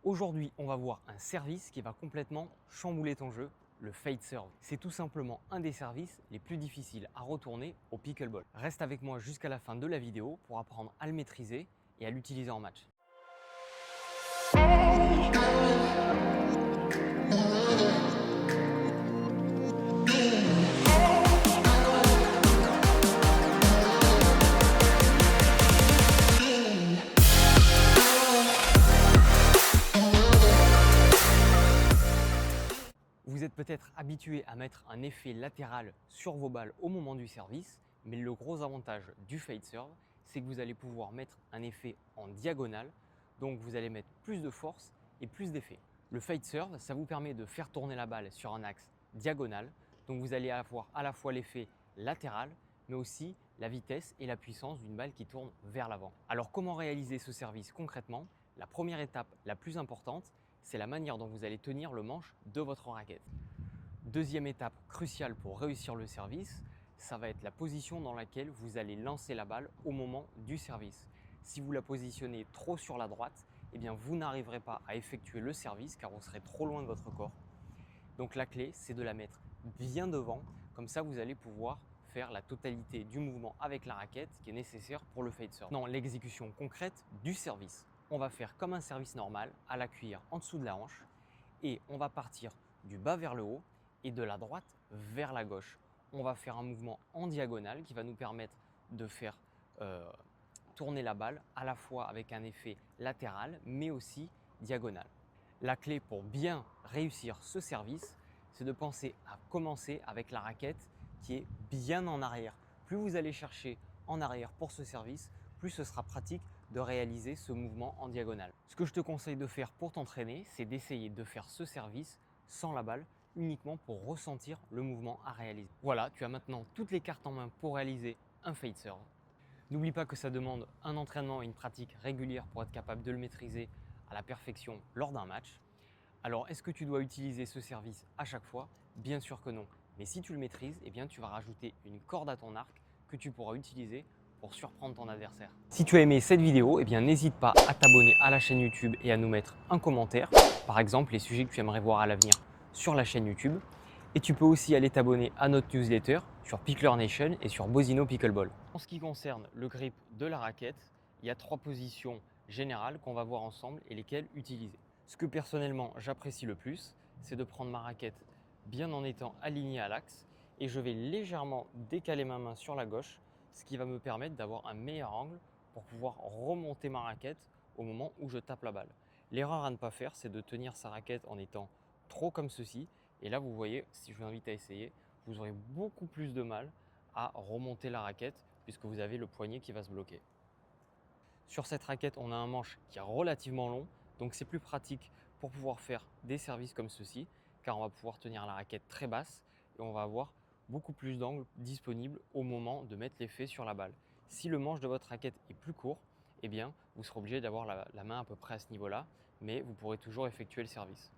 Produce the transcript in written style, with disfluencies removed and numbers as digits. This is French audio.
Aujourd'hui, on va voir un service qui va complètement chambouler ton jeu, le fade serve. C'est tout simplement un des services les plus difficiles à retourner au pickleball. Reste avec moi jusqu'à la fin de la vidéo pour apprendre à le maîtriser et à l'utiliser en match. Vous êtes peut-être habitué à mettre un effet latéral sur vos balles au moment du service, mais le gros avantage du fade serve, c'est que vous allez pouvoir mettre un effet en diagonale, donc vous allez mettre plus de force et plus d'effet. Le fade serve, ça vous permet de faire tourner la balle sur un axe diagonal, donc vous allez avoir à la fois l'effet latéral, mais aussi la vitesse et la puissance d'une balle qui tourne vers l'avant. Alors comment réaliser ce service concrètement? La première étape la plus importante, c'est la manière dont vous allez tenir le manche de votre raquette. Deuxième étape cruciale pour réussir le service, ça va être la position dans laquelle vous allez lancer la balle au moment du service. Si vous la positionnez trop sur la droite, eh bien vous n'arriverez pas à effectuer le service car vous serez trop loin de votre corps. Donc la clé, c'est de la mettre bien devant, comme ça vous allez pouvoir faire la totalité du mouvement avec la raquette qui est nécessaire pour le fade serve. Dans l'exécution concrète du service, on va faire comme un service normal à la cuillère en dessous de la hanche et on va partir du bas vers le haut et de la droite vers la gauche. On va faire un mouvement en diagonale qui va nous permettre de faire tourner la balle à la fois avec un effet latéral mais aussi diagonal. La clé pour bien réussir ce service, c'est de penser à commencer avec la raquette qui est bien en arrière. Plus vous allez chercher en arrière pour ce service, plus ce sera pratique de réaliser ce mouvement en diagonale. Ce que je te conseille de faire pour t'entraîner, c'est d'essayer de faire ce service sans la balle, uniquement pour ressentir le mouvement à réaliser. Voilà, tu as maintenant toutes les cartes en main pour réaliser un fade serve. N'oublie pas que ça demande un entraînement et une pratique régulière pour être capable de le maîtriser à la perfection lors d'un match. Alors, est-ce que tu dois utiliser ce service à chaque fois? Bien sûr que non. Mais si tu le maîtrises, eh bien, tu vas rajouter une corde à ton arc que tu pourras utiliser pour surprendre ton adversaire. Si tu as aimé cette vidéo, eh bien, n'hésite pas à t'abonner à la chaîne YouTube et à nous mettre un commentaire. Par exemple, les sujets que tu aimerais voir à l'avenir sur la chaîne YouTube. Et tu peux aussi aller t'abonner à notre newsletter sur Pickler Nation et sur Bozino Pickleball. En ce qui concerne le grip de la raquette, il y a 3 positions générales qu'on va voir ensemble et lesquelles utiliser. Ce que personnellement j'apprécie le plus, c'est de prendre ma raquette bien en étant alignée à l'axe et je vais légèrement décaler ma main sur la gauche, ce qui va me permettre d'avoir un meilleur angle pour pouvoir remonter ma raquette au moment où je tape la balle. L'erreur à ne pas faire, c'est de tenir sa raquette en étant trop comme ceci. Et là, vous voyez, si je vous invite à essayer, vous aurez beaucoup plus de mal à remonter la raquette puisque vous avez le poignet qui va se bloquer. Sur cette raquette, on a un manche qui est relativement long, donc c'est plus pratique pour pouvoir faire des services comme ceci, car on va pouvoir tenir la raquette très basse et on va avoir beaucoup plus d'angles disponibles au moment de mettre l'effet sur la balle. Si le manche de votre raquette est plus court, eh bien, vous serez obligé d'avoir la main à peu près à ce niveau-là, mais vous pourrez toujours effectuer le service.